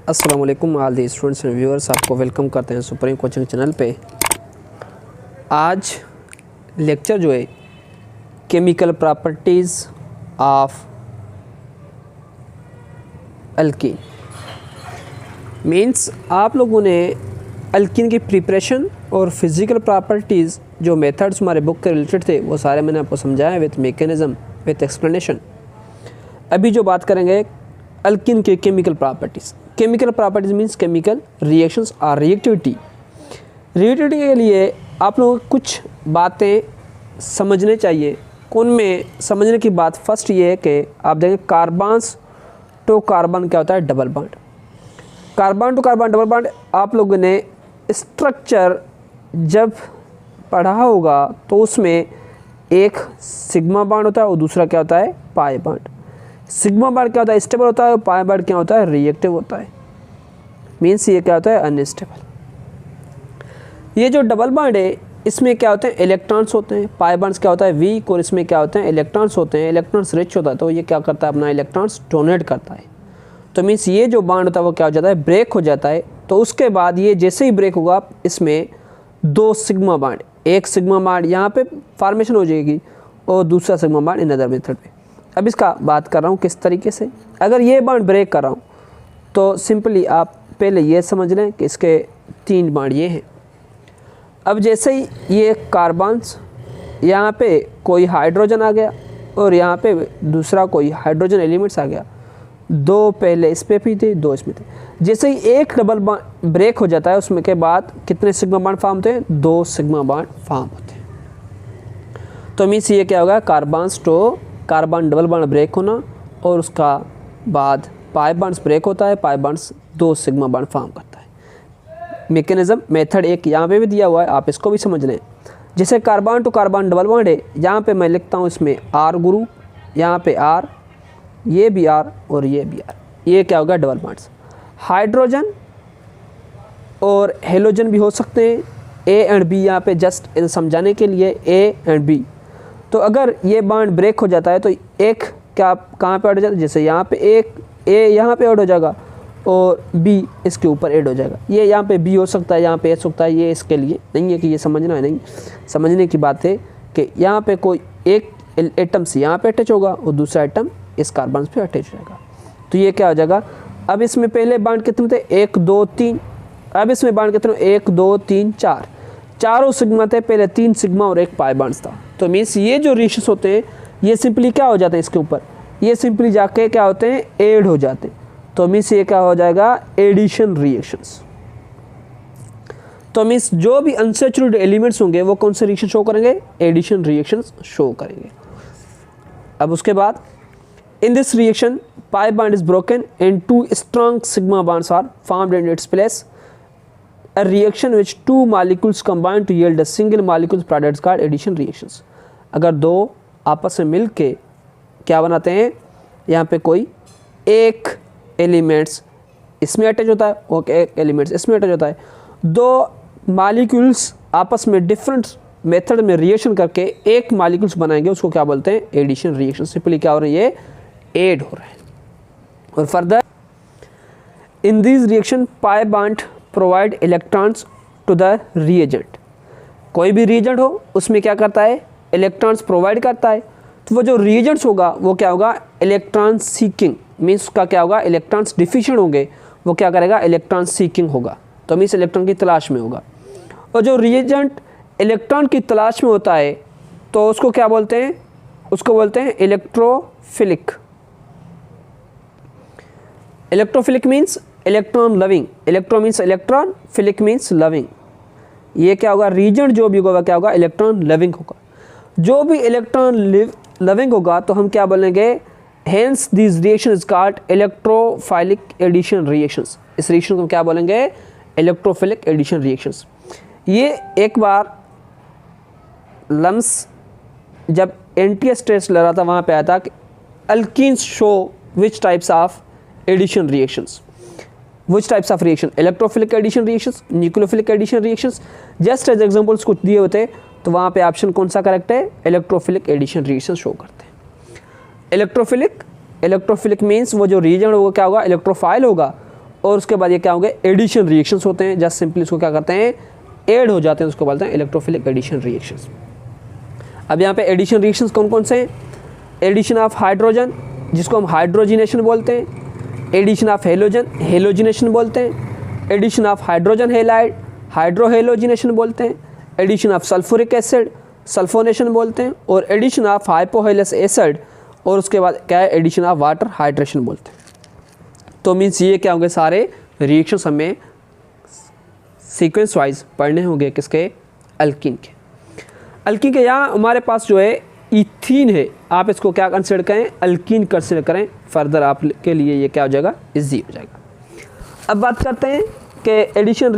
अस्सलाम वालेकुम all the students and viewers, आपको वेलकम करते हैं सुप्रीम कोचिंग चैनल पे। आज लेक्चर जो है chemical properties of alkyne means आप लोगों ने अल्कीन की प्रिपरेशन और फिज़िकल प्रॉपर्टीज़ जो मेथड्स हमारे बुक के रिलेटेड थे वो सारे मैंने आपको समझाया विथ मैकेनिज़्म विथ एक्सप्लेनेशन। अभी जो बात करेंगे अल्कीन के chemical properties. Chemical properties means chemical reactions और रिएक्टिविटी के लिए आप लोगों को कुछ बातें समझने चाहिए। उनमें समझने की बात फर्स्ट ये है कि आप देखें कार्बन्स टू कार्बन क्या होता है, double bond. Carbon to carbon double bond आप लोगों ने स्ट्रक्चर जब पढ़ा होगा तो उसमें एक सिग्मा बॉन्ड होता है और दूसरा क्या होता है, पाई बॉन्ड। सिग्मा बॉन्ड क्या होता है, स्टेबल होता है, और पाई बॉन्ड क्या होता है, रिएक्टिव होता है। मीन्स ये क्या होता है, अनस्टेबल। ये जो डबल बॉन्ड है इसमें क्या होते हैं, इलेक्ट्रॉन्स होते हैं। पाई बॉन्ड्स क्या होता है, वीक, और इसमें क्या होते हैं, इलेक्ट्रॉन्स होते हैं। इलेक्ट्रॉन्स रिच होता है तो ये क्या करता है, अपना इलेक्ट्रॉन्स डोनेट करता है। तो मीन्स ये जो बॉन्ड होता है वो क्या हो जाता है, ब्रेक हो जाता है। तो उसके बाद ये जैसे ही ब्रेक होगा इसमें दो सिग्मा बॉन्ड, एक सिग्मा बॉन्ड यहाँ पे फॉर्मेशन हो जाएगी और दूसरा sigma bond in other method पे। अब इसका बात कर रहा हूँ किस तरीके से। अगर ये बॉन्ड ब्रेक कर रहा हूँ तो सिंपली आप पहले ये समझ लें कि इसके तीन बॉन्ड ये हैं। अब जैसे ही ये कार्बन्स, यहाँ पे कोई हाइड्रोजन आ गया और यहाँ पे दूसरा कोई हाइड्रोजन एलिमेंट्स आ गया, दो पहले इस पे भी थे, दो इसमें थे। जैसे ही एक डबल बॉन्ड ब्रेक हो जाता है उसमें के बाद कितने सिग्मा बॉन्ड फॉर्म होते हैं, दो सिग्मा बॉन्ड फॉर्म होते हैं। तो मीन्स ये क्या होगा, carbons to carbon double bond break होना और उसका बाद पाई बॉन्ड्स ब्रेक होता है, पाई बॉन्ड्स दो सिग्मा बॉन्ड फॉर्म करता है। मैकेनिज्म मेथड एक यहाँ पे भी दिया हुआ है, आप इसको भी समझ लें। जैसे carbon to carbon double bond है, यहाँ पे मैं लिखता हूँ इसमें आर ग्रुप, यहाँ पे आर, ये भी आर और ये भी आर। ये क्या होगा, डबल बॉन्ड्स। हाइड्रोजन और हेलोजन भी हो सकते हैं, ए एंड बी, यहाँ पे जस्ट समझाने के लिए ए एंड बी। तो अगर ये बॉन्ड ब्रेक हो जाता है तो एक क्या कहाँ पे ऐड हो जाता है, जैसे यहाँ पे एक ए यहाँ पे ऐड हो जाएगा और बी इसके ऊपर ऐड हो जाएगा। ये यहाँ पे बी हो सकता है, यहाँ पे एस सकता है। ये इसके लिए नहीं है कि ये समझना है, नहीं समझने की बात है कि यहाँ पे कोई एक एटम से यहाँ पे अटैच होगा और दूसरा एटम इस कार्बन पे अटैच हो जाएगा। तो ये क्या हो जाएगा, अब इसमें पहले बॉन्ड कितने थे, एक दो तीन। अब इसमें बॉन्ड कितने, एक दो तीन चार, चारों सिग्मा थे, पहले तीन सिग्मा और एक पाई बॉन्ड्स था। तो मीन्स ये जो रिएक्शंस होते हैं ये सिंपली क्या हो जाते हैं, इसके ऊपर ये सिंपली जाके क्या होते हैं, ऐड हो जाते हैं। तो मीन्स ये क्या हो जाएगा, एडिशन रिएक्शंस। तो मीन्स जो भी अनसैचुरेटेड एलिमेंट्स होंगे वो कौन से रिएक्शन शो करेंगे, एडिशन रिएक्शंस शो करेंगे। अब उसके बाद in this reaction pi bond is broken and two strong sigma bonds are formed in its place. A reaction which two molecules combine to yield a single molecule product is called addition reactions। अगर दो आपस में मिल के क्या बनाते हैं, यहाँ पे कोई एक एलिमेंट्स इसमें अटैच होता है और एक एलिमेंट्स इसमें अटैच होता है, दो मॉलिक्यूल्स आपस में डिफरेंट मेथड में रिएक्शन करके एक मॉलिक्यूल्स बनाएंगे, उसको क्या बोलते हैं, एडिशन रिएक्शन। सिंपली क्या हो रहा है, ये ऐड हो रहा है। और further in this reaction pi bond provide electrons to the reagent. कोई भी रिएजेंट हो उसमें क्या करता है, इलेक्ट्रॉन्स प्रोवाइड करता है। तो वो जो रिएजेंट्स होगा वो क्या होगा, इलेक्ट्रॉन सीकिंग। मीन्स उसका क्या होगा, इलेक्ट्रॉन्स डिफिशिएंट होंगे, वो क्या करेगा, इलेक्ट्रॉन सीकिंग होगा। तो मीन्स इलेक्ट्रॉन की तलाश में होगा। और जो रिएजेंट इलेक्ट्रॉन की तलाश में होता है तो उसको क्या बोलते हैं, उसको बोलते हैं electrophilic. Electrophilic means electron loving. Electro means electron, philic means loving. ये क्या होगा, रीजेंट जो भी होगा क्या होगा, इलेक्ट्रॉन लविंग होगा। जो भी इलेक्ट्रॉन लविंग होगा तो हम क्या बोलेंगे, hence this reaction is called electrophilic addition reactions. इस रिएक्शन को क्या बोलेंगे, इलेक्ट्रोफिलिक एडिशन रिएक्शंस। ये एक बार लम्स जब एनटीएस टेस्ट ले रहा था वहाँ पे आया था कि alkenes show which types of addition reactions, which types of reaction, electrophilic addition reactions, nucleophilic addition reactions। just as examples कुछ दिए होते तो वहाँ पे ऑप्शन कौन सा करेक्ट है, electrophilic addition reactions शो करते हैं। इलेक्ट्रोफिलिक मीन्स वो जो रीजन होगा क्या होगा, इलेक्ट्रोफाइल होगा और उसके बाद ये क्या होंगे, एडिशन रिएक्शंस होते हैं। जस्ट सिंपली इसको क्या करते हैं, ऐड हो जाते हैं, उसको बोलते हैं इलेक्ट्रोफिलिक एडिशन रिएक्शंस। अब यहाँ पे एडिशन रिएक्शंस कौन कौन से हैं, एडिशन ऑफ हाइड्रोजन जिसको हम हाइड्रोजिनेशन बोलते हैं, एडिशन ऑफ हेलोजन हेलोजिनेशन बोलते हैं, addition of hydrogen halide hydrohalogenation बोलते हैं, addition of sulphuric acid sulphonation बोलते हैं, और एडिशन ऑफ हाइपोहेलस एसिड और उसके बाद क्या है, एडिशन ऑफ वाटर हाइड्रेशन बोलते हैं। तो मीन्स ये क्या होंगे, सारे रिएक्शंस हमें सीक्वेंस वाइज पढ़ने होंगे किसके, अल्कीन के। अल्कीन के यहाँ हमारे पास जो है इथीन है, आप इसको क्या कंसिडर करें, अल्कीन कंसिडर करें, फर्दर आपके लिए ये क्या हो जाएगा, इजी हो जाएगा। अब बात करते हैं कि एडिशन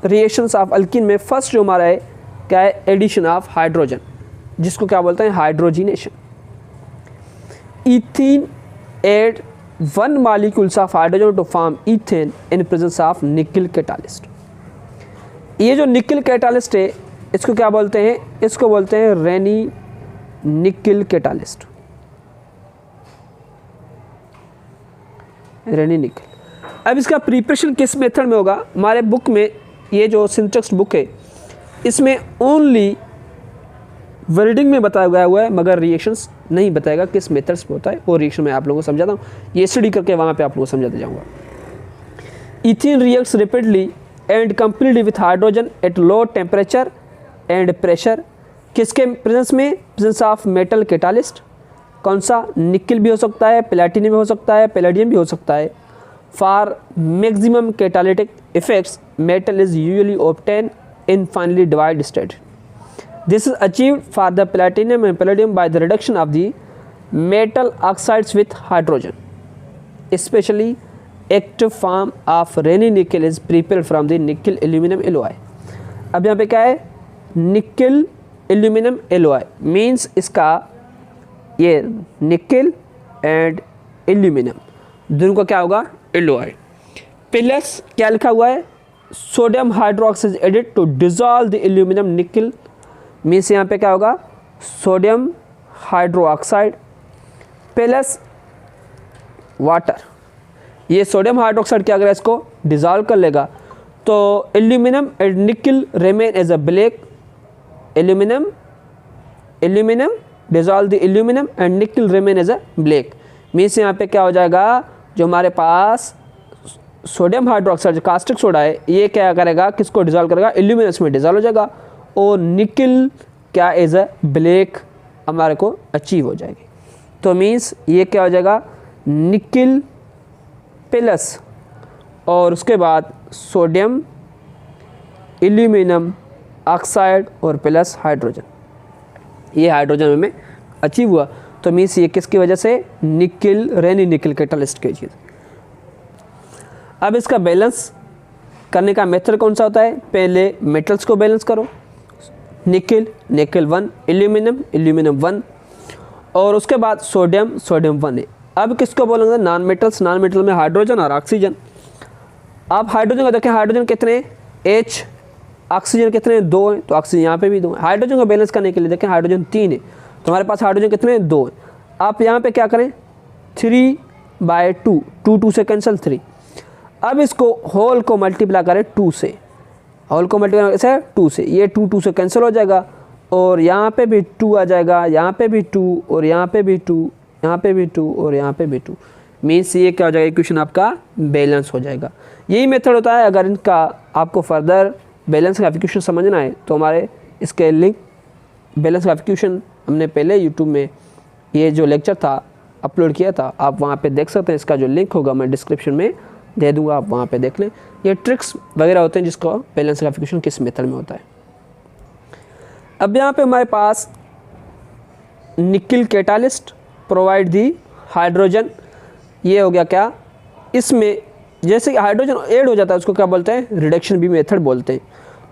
रिएक्शंस ऑफ अल्कीन में फर्स्ट जो हमारा है क्या है, एडिशन ऑफ हाइड्रोजन जिसको क्या बोलते हैं, hydrogenation. Ethene add 1 molecules of hydrogen to form ethane in presence of nickel catalyst. ये जो निकल कैटालिस्ट है इसको क्या बोलते हैं, इसको बोलते हैं रेनी निकल कैटालिस्ट, रेनी निकल। अब इसका प्रिपरेशन किस मेथड में होगा, हमारे बुक में ये जो सिंटेक्स बुक है इसमें ओनली वर्डिंग में बताया गया हुआ है, मगर रिएक्शंस नहीं बताएगा किस मेथड्स पे होता है। वो रिएक्शन मैं आप लोगों को समझाता हूँ, ये स्टडी करके वहाँ पे आप लोगों को समझाते जाऊँगा। Ethene reacts rapidly and completely with hydrogen at low temperature and pressure, किसके प्रेजेंस में, प्रेजेंस ऑफ मेटल कैटालिस्ट। कौन सा, निकल भी हो सकता है, प्लेटिनम भी हो सकता है, पैलेडियम भी हो सकता है। For maximum catalytic effects metal is usually obtain in finely divided state. This is achieved for the platinum and palladium by the reduction of the metal oxides with hydrogen. Especially active form of Raney nickel is prepared from the nickel aluminum alloy. अब यहाँ पे क्या है, निकल aluminium alloy means इसका ये निकल and aluminium दोनों का क्या होगा, एलॉय। प्लस क्या लिखा हुआ है, sodium hydroxide added to dissolve the aluminium nickel, means यहाँ पे क्या होगा, सोडियम हाइड्रोक्साइड प्लस वाटर। ये सोडियम हाइड्रोक्साइड क्या करेगा, इसको डिजॉल्व कर लेगा, तो aluminium and nickel remain as a black. Aluminium dissolve the aluminium and nickel remain as a black, means यहाँ पे क्या हो जाएगा, जो हमारे पास सोडियम हाइड्रोक्साइड जो कास्टिक सोडा है ये क्या करेगा, किसको डिजॉल्व करेगा, एल्यूमिनियम में डिजॉल्व हो जाएगा, और निकल क्या एज अ ब्लैक हमारे को अचीव हो जाएगी। तो मीन्स ये क्या हो जाएगा, निकल प्लस और उसके बाद सोडियम एल्यूमिनियम ऑक्साइड और प्लस हाइड्रोजन, ये हाइड्रोजन में अचीव हुआ। तो मीन्स ये किसकी वजह से, निकल रेनी निकल कैटालिस्ट की चीज़। अब इसका बैलेंस करने का मेथड कौन सा होता है, पहले मेटल्स को बैलेंस करो, निकल 1, एल्यूमिनियम 1, और उसके बाद सोडियम 1 है। अब किसको बोलेंगे, नॉन मेटल्स में हाइड्रोजन और ऑक्सीजन। आप हाइड्रोजन को देखें, हाइड्रोजन कितने H, ऑक्सीजन कितने 2 हैं, तो ऑक्सीजन यहाँ पे भी 2 है। हाइड्रोजन को बैलेंस करने के लिए देखें, हाइड्रोजन 3 है, तो हमारे पास हाइड्रोजन कितने 2 हैं। आप यहाँ पे क्या करें, 3/2, 2 से कैंसिल 3। अब इसको होल को मल्टीप्लाई करें 2 से, होल को मल्टीप्लाई कैसे 2 से, ये 2 से कैंसिल हो जाएगा, और यहाँ पे भी 2 आ जाएगा, यहाँ पे भी 2, और यहाँ पे भी 2, यहाँ पे भी 2, और यहाँ पे भी 2। मीन्स ये क्या हो जाएगा, इक्वेशन आपका बैलेंस हो जाएगा। यही मेथड होता है। अगर इनका आपको फर्दर बैलेंस का इक्वेशन समझना है तो हमारे इसके लिंक, बैलेंस का इक्वेशन हमने पहले यूट्यूब में ये जो लेक्चर था अपलोड किया था, आप वहाँ पे देख सकते हैं। इसका जो लिंक होगा मैं डिस्क्रिप्शन में दे दूँगा, आप वहाँ पे देख लें। ये ट्रिक्स वगैरह होते हैं जिसको बैलेंस का इक्वेशन किस मेथड में होता है। अब यहाँ पे हमारे पास निकल कैटालिस्ट प्रोवाइड दी हाइड्रोजन, ये हो गया क्या, इसमें जैसे कि हाइड्रोजन ऐड हो जाता है उसको क्या बोलते हैं, रिडक्शन बी मेथड बोलते हैं।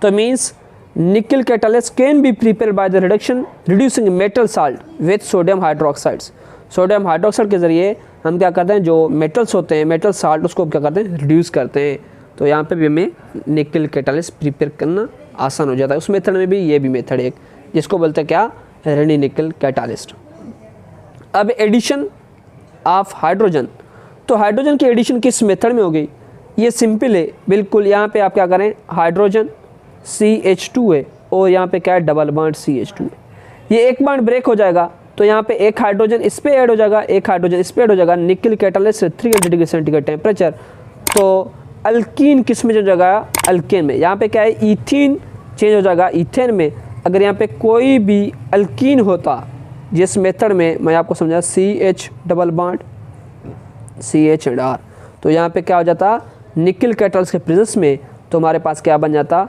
तो मीन्स निकल catalyst can be prepare by the reduction reducing metal salt with sodium hydroxides. Sodium hydroxide के ज़रिए हम क्या करते हैं, जो मेटल्स होते हैं, मेटल साल्ट, उसको क्या करते हैं, रिड्यूस करते हैं। तो यहाँ पे भी हमें निकल कैटालिस्ट प्रिपेयर करना आसान हो जाता है। उस मेथड में भी ये भी मेथड है एक, जिसको बोलते हैं क्या, रेनी निकल कैटालिस्ट। अब एडिशन ऑफ हाइड्रोजन, तो हाइड्रोजन की एडिशन किस मेथड में हो गई, ये सिंपल है बिल्कुल। यहाँ पे आप क्या करें, हाइड्रोजन CH2 है और यहाँ पे क्या है, डबल बॉन्ड CH2 है। ये एक बॉन्ड ब्रेक हो जाएगा तो यहाँ पे एक हाइड्रोजन इस पे ऐड हो जाएगा, एक हाइड्रोजन इस पे ऐड हो जाएगा, निकल कैटालिस्ट 300 डिग्री सेंटीग्रेड टेम्परेचर। तो अल्कीन किस में चेंज हो जाएगा, अल्केन में। यहाँ पे क्या है, ईथीन चेंज हो जाएगा ईथेन में। अगर यहाँ पे कोई भी अल्कीन होता जिस मेथड में मैं आपको समझा CH double bond CH and R, तो यहाँ पे क्या हो जाता, निकल कैटालिस्ट के प्रेजेंस में तो हमारे पास क्या बन जाता,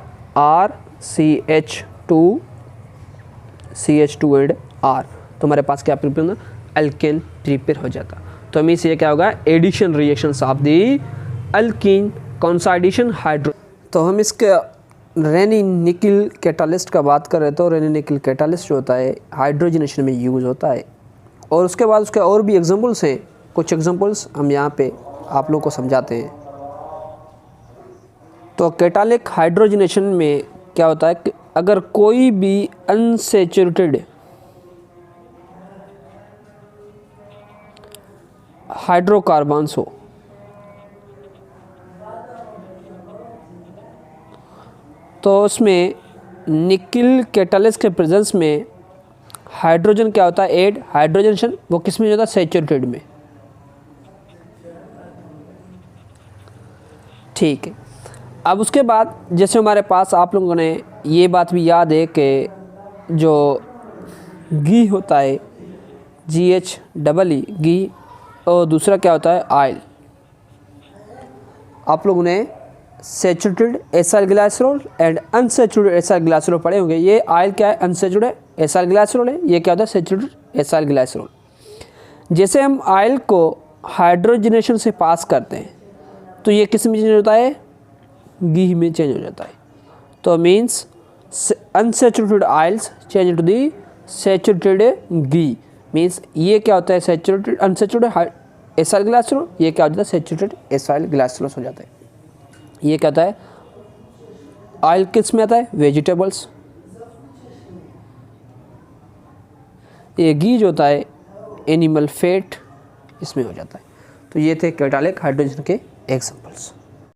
CH2 एंड R, तो हमारे पास क्या प्रिपेयर होना, अल्केन प्रिपेयर हो जाता। तो मीन्स ये क्या होगा, addition reactions of the alkene. कौन सा एडिशन, हाइड्रो। तो हम इसके रेनी निकल कैटालिस्ट का बात कर रहे थे, तो रेनी निकल कैटालिस्ट जो होता है हाइड्रोजनेशन में यूज़ होता है। और उसके बाद उसके और भी एग्जांपल्स हैं, कुछ एग्जांपल्स हम यहाँ पे आप लोगों को समझाते हैं। तो कैटालिक हाइड्रोजनेशन में क्या होता है कि अगर कोई भी अनसैचुरेटेड हाइड्रोकार्बन्स हो तो उसमें निकल कैटालिस्ट के प्रेजेंस में हाइड्रोजन क्या होता है, ऐड हाइड्रोजनेशन, वो किस में होता है, सैचुरेटेड में। ठीक है। अब उसके बाद जैसे हमारे पास आप लोगों ने ये बात भी याद है कि जो घी होता है GHEE घी, और दूसरा क्या होता है, ऑयल। आप लोगों ने saturated acyl glycerol and unsaturated acyl glycerol पढ़े होंगे। ये ऑयल क्या है, अनसैचुरेटेड एसाइल ग्लाइसरॉल है, ये क्या होता है, सैचुरेटेड एसाइल ग्लाइसरॉल। जैसे हम ऑयल को हाइड्रोजनेशन से पास करते हैं तो ये किस में चेंज होता है, घी में चेंज हो जाता है। तो means unsaturated oils change to the saturated ghee. Means ये क्या होता है, सैचुरेटेड अनसैचुरेटेड एसाइल ग्लाइसरॉल, ये क्या होता है, सैचुरेटेड एसाइल ग्लाइसरॉल हो जाता है। ये क्या होता है, ऑयल किस में आता है, वेजिटेबल्स। ये घी जो होता है एनिमल फैट, इसमें हो जाता है। तो ये थे कैटालिक हाइड्रोजन के एग्जांपल्स।